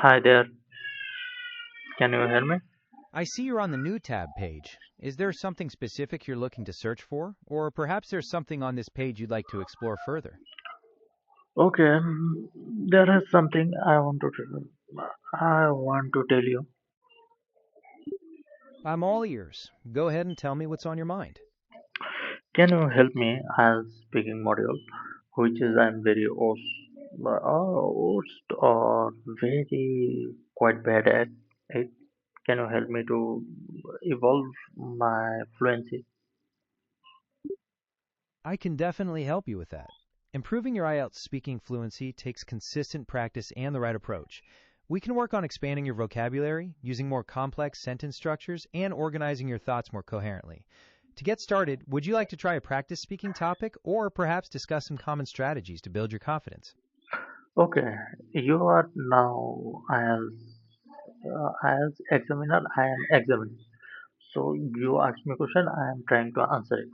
Hi there, can you hear me? I see you're on the New tab page. Is there something specific you're looking to search for? Or perhaps there's something on this page you'd like to explore further? Okay, there is something I want to tell you. I'm all ears. Go ahead and tell me what's on your mind. Can you help me as speaking module, which is I'm very host or very quite bad at it. Can you help me to evolve my fluency? I can definitely help you with that. Improving your IELTS speaking fluency takes consistent practice and the right approach. We can work on expanding your vocabulary, using more complex sentence structures, and organizing your thoughts more coherently. To get started, would you like to try a practice speaking topic or perhaps discuss some common strategies to build your confidence? Okay, you are now as examiner. I am examining. So you ask me question. I am trying to answer it.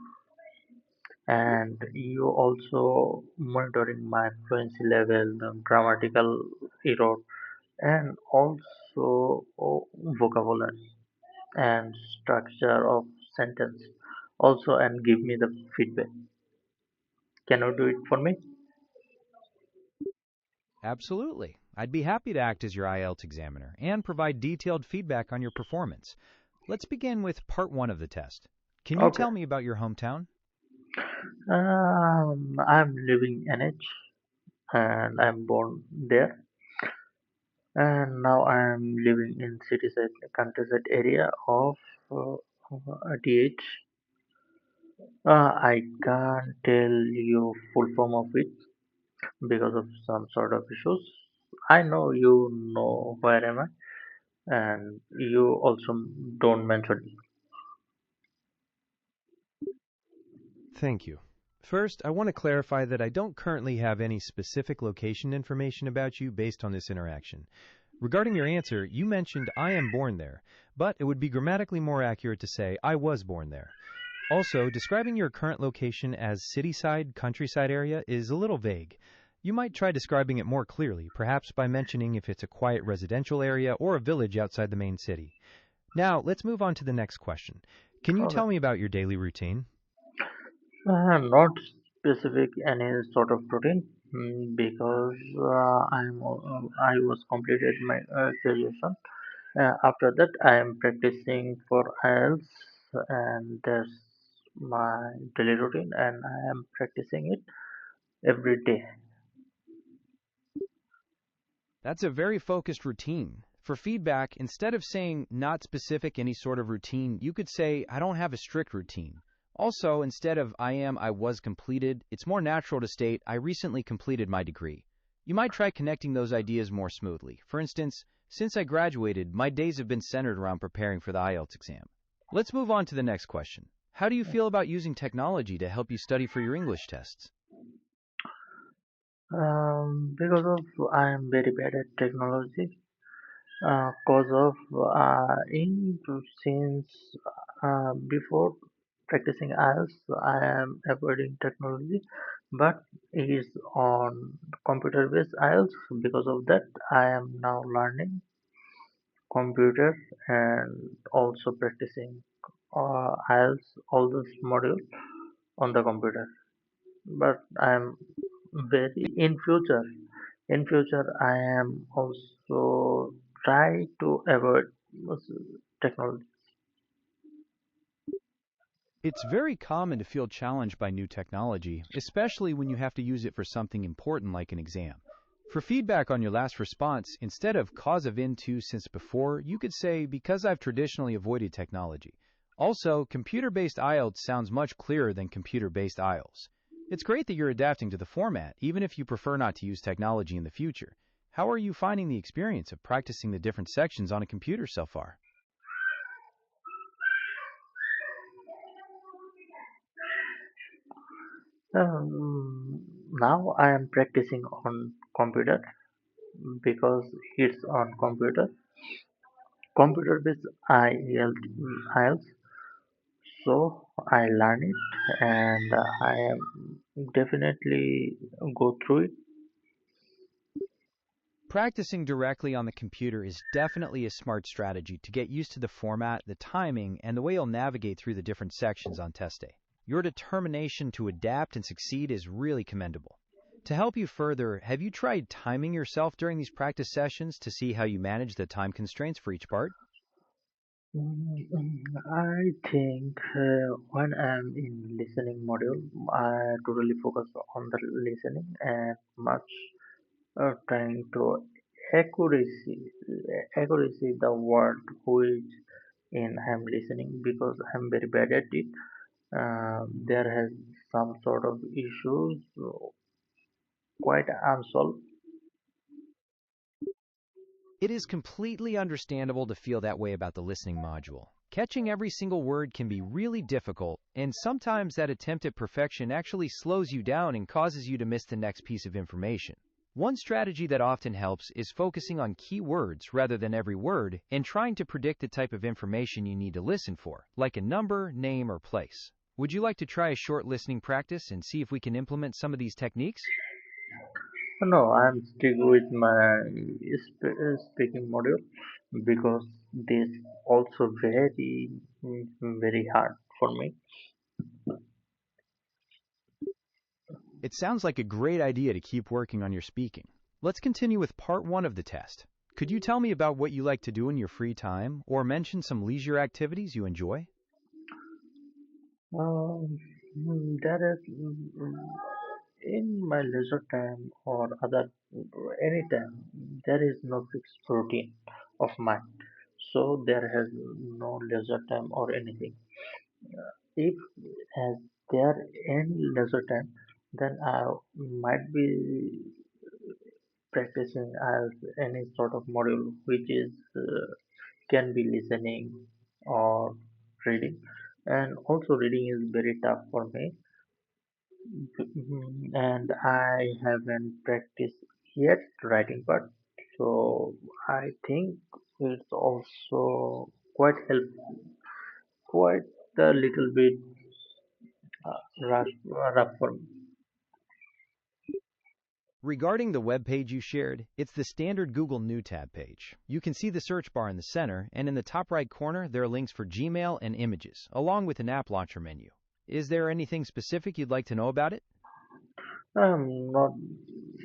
And you also monitoring my fluency level, the grammatical error, and also vocabulary and structure of sentence. Also, and give me the feedback. Can you do it for me? Absolutely. I'd be happy to act as your IELTS examiner and provide detailed feedback on your performance. Let's begin with part one of the test. Can you Okay. tell me about your hometown? I'm living in it, and I'm born there. And now I'm living in city-side, countryside area of DH. I can't tell you full form of it because of some sort of issues. I know you know where am I, and you also don't mention it. Thank you. First, I want to clarify that I don't currently have any specific location information about you based on this interaction. Regarding your answer, you mentioned I am born there, but it would be grammatically more accurate to say I was born there. Also, describing your current location as city-side, countryside area is a little vague. You might try describing it more clearly, perhaps by mentioning if it's a quiet residential area or a village outside the main city. Now, let's move on to the next question. Can you Okay. tell me about your daily routine? Not specific any sort of routine because I was completed my graduation. After that, I am practicing for IELTS, and that's my daily routine, and I am practicing it every day. That's a very focused routine. For feedback, instead of saying not specific any sort of routine, you could say I don't have a strict routine. Also, instead of I was completed, it's more natural to state I recently completed my degree. You might try connecting those ideas more smoothly. For instance, since I graduated, my days have been centered around preparing for the IELTS exam. Let's move on to the next question. How do you feel about using technology to help you study for your English tests? Because of I am very bad at technology. Cause of in since before practicing IELTS, I am avoiding technology, but it is on computer-based IELTS. Because of that, I am now learning computer and also practicing IELTS all those modules on the computer. But I am very in future I am also try to avoid technology. It's very common to feel challenged by new technology, especially when you have to use it for something important like an exam. For feedback on your last response, instead of cause of into since before, you could say because I've traditionally avoided technology. Also, computer-based IELTS sounds much clearer than computer-based IELTS. It's great that you're adapting to the format, even if you prefer not to use technology in the future. How are you finding the experience of practicing the different sections on a computer so far? Now I am practicing on computer because it's on computer based IELTS, so I learn it and I am definitely go through it. Practicing directly on the computer is definitely a smart strategy to get used to the format, the timing, and the way you'll navigate through the different sections on test day. Your determination to adapt and succeed is really commendable. To help you further, have you tried timing yourself during these practice sessions to see how you manage the time constraints for each part? I think when I'm in listening module, I totally focus on the listening and much trying to accuracy, accuracy the word which in I'm listening because I'm very bad at it. There has some sort of issues quite unsolved. It is completely understandable to feel that way about the listening module. Catching every single word can be really difficult, and sometimes that attempt at perfection actually slows you down and causes you to miss the next piece of information. One strategy that often helps is focusing on key words rather than every word and trying to predict the type of information you need to listen for, like a number, name, or place. Would you like to try a short listening practice and see if we can implement some of these techniques? No, I'm stick with my speaking module because this also very hard for me. It sounds like a great idea to keep working on your speaking. Let's continue with part one of the test. Could you tell me about what you like to do in your free time or mention some leisure activities you enjoy? There is in my leisure time or other any time there is no fixed routine of mine, so there has no leisure time or anything. If as there any leisure time, then I might be practicing as any sort of module which is can be listening or reading, and also reading is very tough for me. And I haven't practiced yet writing part, so I think it's also quite quite a little bit rough for me. Regarding the web page you shared, it's the standard Google New tab page. You can see the search bar in the center, and in the top right corner, there are links for Gmail and images, along with an app launcher menu. Is there anything specific you'd like to know about it? Not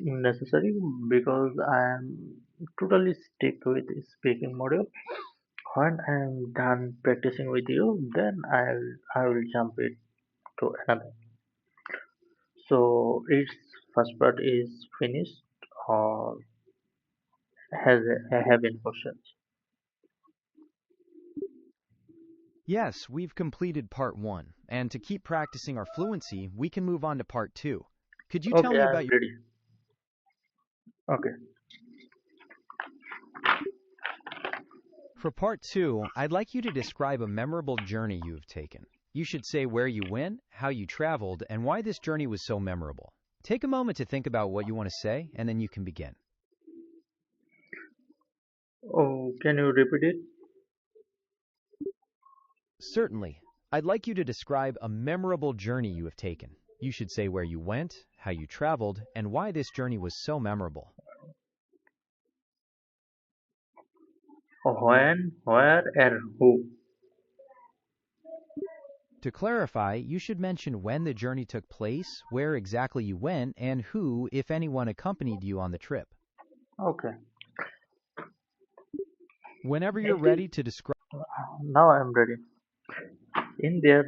necessary because I am totally stick with speaking module. When I am done practicing with you, then I will jump it to another. So its first part is finished or have any questions? Yes, we've completed part one, and to keep practicing our fluency, we can move on to part two. Could you tell Okay, me I'm about your... ready. Okay. For part two, I'd like you to describe a memorable journey you have taken. You should say where you went, how you traveled, and why this journey was so memorable. Take a moment to think about what you want to say, and then you can begin. Oh, can you repeat it? Certainly. I'd like you to describe a memorable journey you have taken. You should say where you went, how you traveled, and why this journey was so memorable. When, where, and who? To clarify, you should mention when the journey took place, where exactly you went, and who, if anyone, accompanied you on the trip. Okay. Whenever you're It is ready to describe... now I'm ready. In a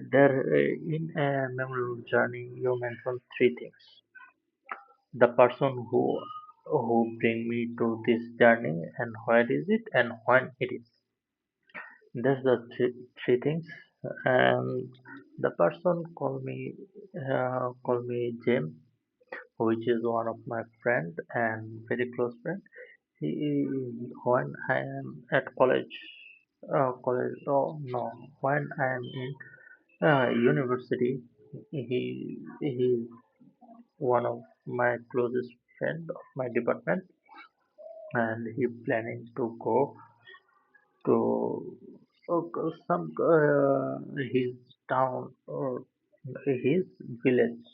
memorable journey, you mentioned three things: the person who bring me to this journey, and where is it, and when it is. That's the three things. And the person call me James, which is one of my friend and very close friend. He when I am at college. Oh no, when I am in university, he is one of my closest friend of my department, and he planning to go to some his town or his village,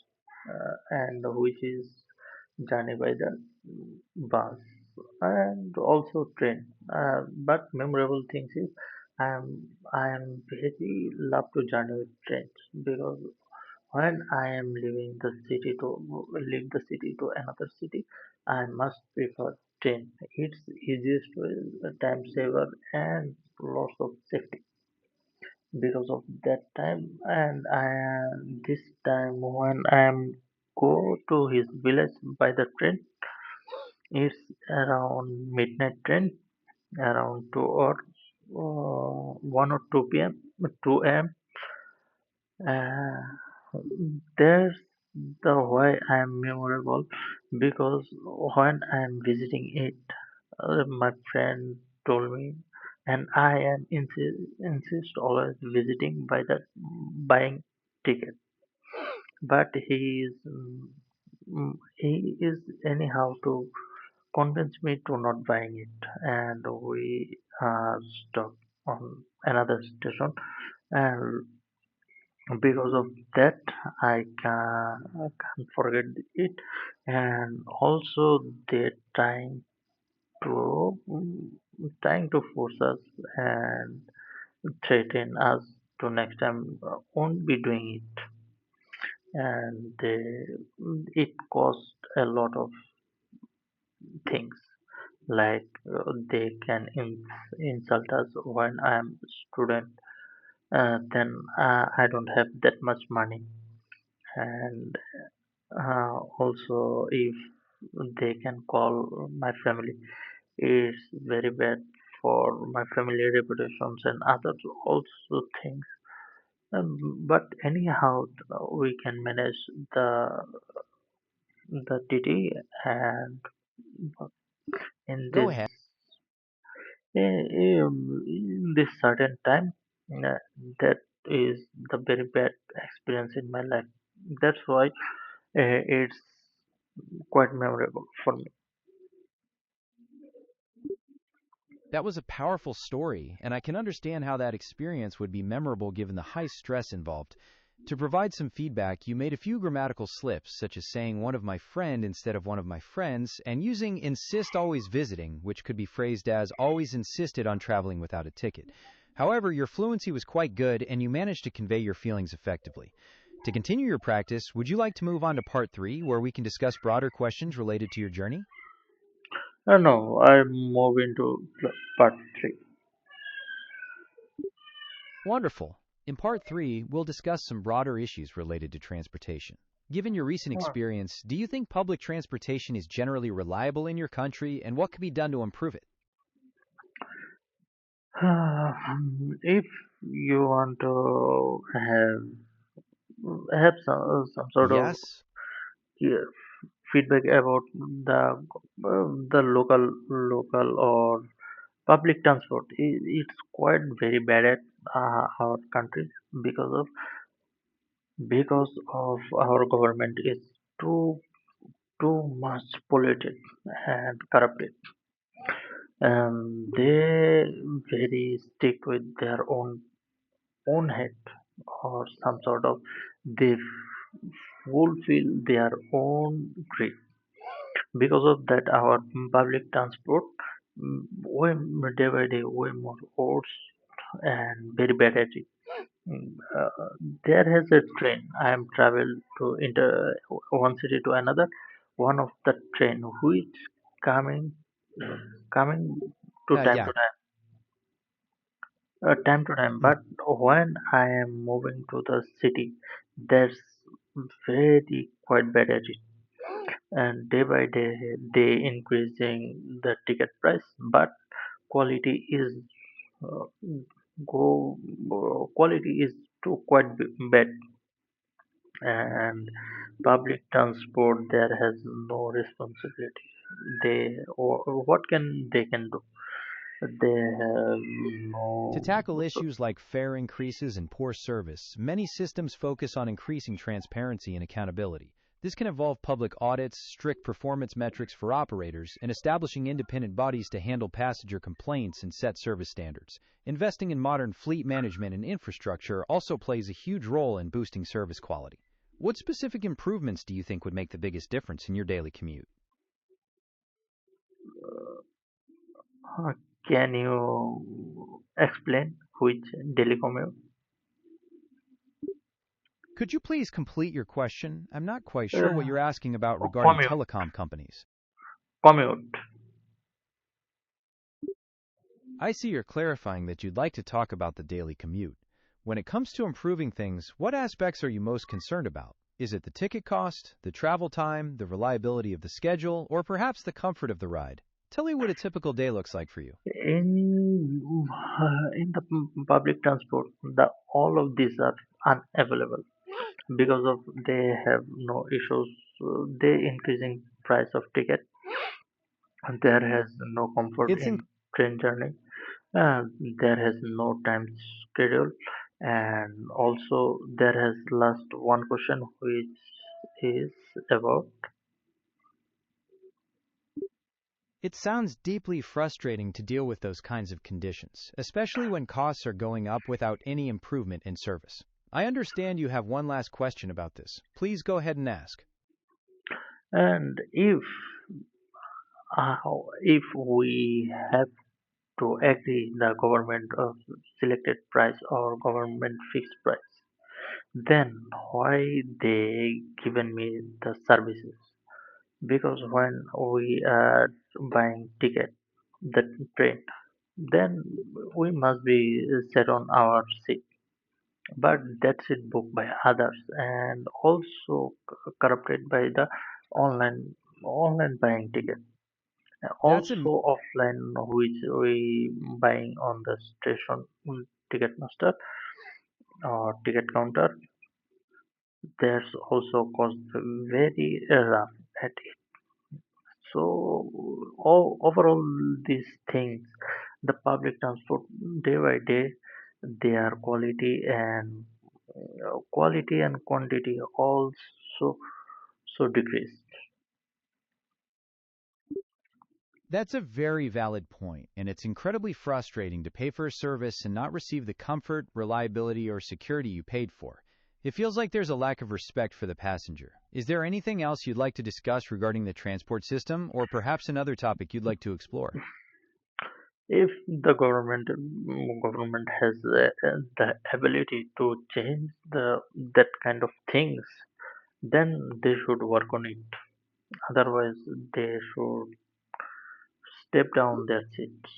and which is journey by the bus. and also train. But memorable things is I am very love to journey with trains because when I am leave the city to another city, I must prefer train. It's easiest way, time saver, and lots of safety because of that time. And this time when I am go to his village by the train, it's around midnight train, around 1 or 2 p.m. 2 a.m. There's the why I am memorable because when I am visiting it, my friend told me, and I am insist always visiting by that buying ticket. But he is anyhow to convince me to not buying it, and we stopped on another station, and because of that I can't forget it. And also they to trying to force us and threaten us to next time won't be doing it, and it cost a lot of things like they can insult us when I am student, then I don't have that much money, and also if they can call my family, it's very bad for my family reputations and other also things. But anyhow, we can manage the TT, and in Go this ahead. in this certain time, uh, that is the very bad experience in my life. That's why it's quite memorable for me. That was a powerful story, and I can understand how that experience would be memorable given the high stress involved. To provide some feedback, you made a few grammatical slips, such as saying one of my friend instead of one of my friends, and using insist always visiting, which could be phrased as always insisted on traveling without a ticket. However, your fluency was quite good, and you managed to convey your feelings effectively. To continue your practice, would you like to move on to part 3, where we can discuss broader questions related to your journey? No, I move into part three. Wonderful. In part 3, we'll discuss some broader issues related to transportation. Given your recent experience, do you think public transportation is generally reliable in your country, and what could be done to improve it? If you want to have some sort of Yes? uh, feedback about the local or public transport, it's quite very bad at our country because of our government is too too much polluted and corrupted. They very stick with their own head or some sort of they fulfill their own greed. Because of that, our public transport way day by day way more worse and very bad at it. Mm, Uh, there has a train. I am traveled to inter one city to another. One of the train which coming coming to Yeah. time to time. Mm. But when I am moving to the city, there's very quite bad at it, and day by day they increasing the ticket price, but quality is uh, go quality is too quite bad, and public transport there has no responsibility. They or what can they can do? They have To no. tackle issues like fare increases and poor service, many systems focus on increasing transparency and accountability. This can involve public audits, strict performance metrics for operators, and establishing independent bodies to handle passenger complaints and set service standards. Investing in modern fleet management and infrastructure also plays a huge role in boosting service quality. What specific improvements do you think would make the biggest difference in your daily commute? Uh, can you explain which daily commute? Could you please complete your question? I'm not quite sure what Uh, you're asking about regarding commute. telecom companies. Commute. I see you're clarifying that you'd like to talk about the daily commute. When it comes to improving things, what aspects are you most concerned about? Is it the ticket cost, the travel time, the reliability of the schedule, or perhaps the comfort of the ride? Tell me what a typical day looks like for you. In the public transport, the all of these are unavailable because of they have no issues. They increasing price of ticket, and there has no comfort It's in train journey. Uh, there has no time schedule, and also there has last one question which is about. It sounds deeply frustrating to deal with those kinds of conditions, especially when costs are going up without any improvement in service. I understand you have one last question about this. Please go ahead and ask. And uh, if we have to agree the government of selected price or government fixed price, then why they given me the services? Because when we are buying ticket the train, then we must be set on our seat, but that's it booked by others and also corrupted by the online buying ticket. That's a Also offline, which we buying on the station, ticket master or ticket counter. There's also cost very rough at it. So overall, these things, the public transport day by day, their quality and quantity also so decreased. That's a very valid point, and it's incredibly frustrating to pay for a service and not receive the comfort, reliability, or security you paid for. It feels like there's a lack of respect for the passenger. Is there anything else you'd like to discuss regarding the transport system, or perhaps another topic you'd like to explore? If the government has the ability to change the that kind of things, then they should work on it. Otherwise, they should step down their seats.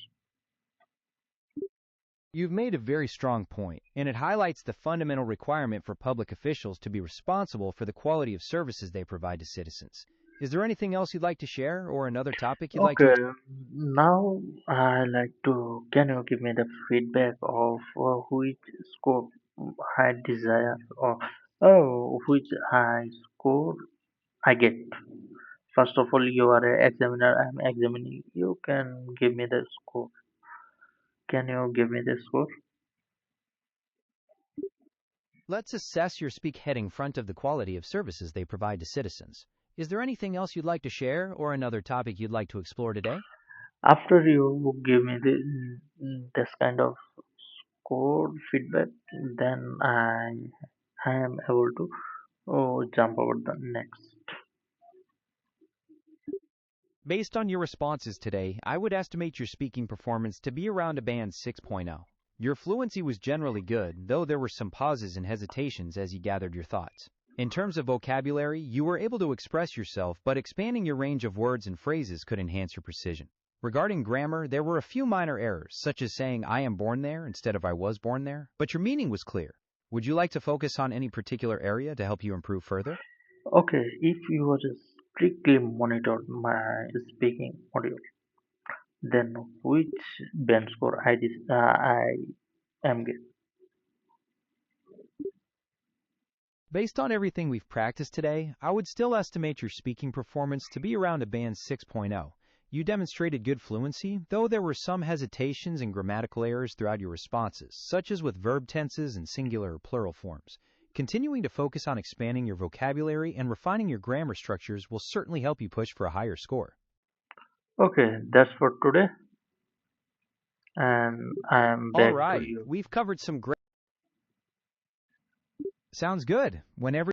You've made a very strong point, and it highlights the fundamental requirement for public officials to be responsible for the quality of services they provide to citizens. Is there anything else you'd like to share, or another topic you'd like to Okay, explore? now I like to. Can you give me the feedback of which score I desire or which high score I get? First of all, you are an examiner. I'm examining. You can give me the score. Can you give me the score? Let's assess your speak head in front of the quality of services they provide to citizens. Is there anything else you'd like to share, or another topic you'd like to explore today? After you give me this kind of score feedback, then I am able to jump over the next. Based on your responses today, I would estimate your speaking performance to be around a band 6.0. Your fluency was generally good, though there were some pauses and hesitations as you gathered your thoughts. In terms of vocabulary, you were able to express yourself, but expanding your range of words and phrases could enhance your precision. Regarding grammar, there were a few minor errors, such as saying I am born there instead of I was born there, but your meaning was clear. Would you like to focus on any particular area to help you improve further? Okay, if you were strictly monitored my speaking audio, then which band score I am get? Based on everything we've practiced today, I would still estimate your speaking performance to be around a band 6.0. You demonstrated good fluency, though there were some hesitations and grammatical errors throughout your responses, such as with verb tenses and singular or plural forms. Continuing to focus on expanding your vocabulary and refining your grammar structures will certainly help you push for a higher score. Okay, that's for today, and I am All back to right, you. we've covered some great. Sounds good. Whenever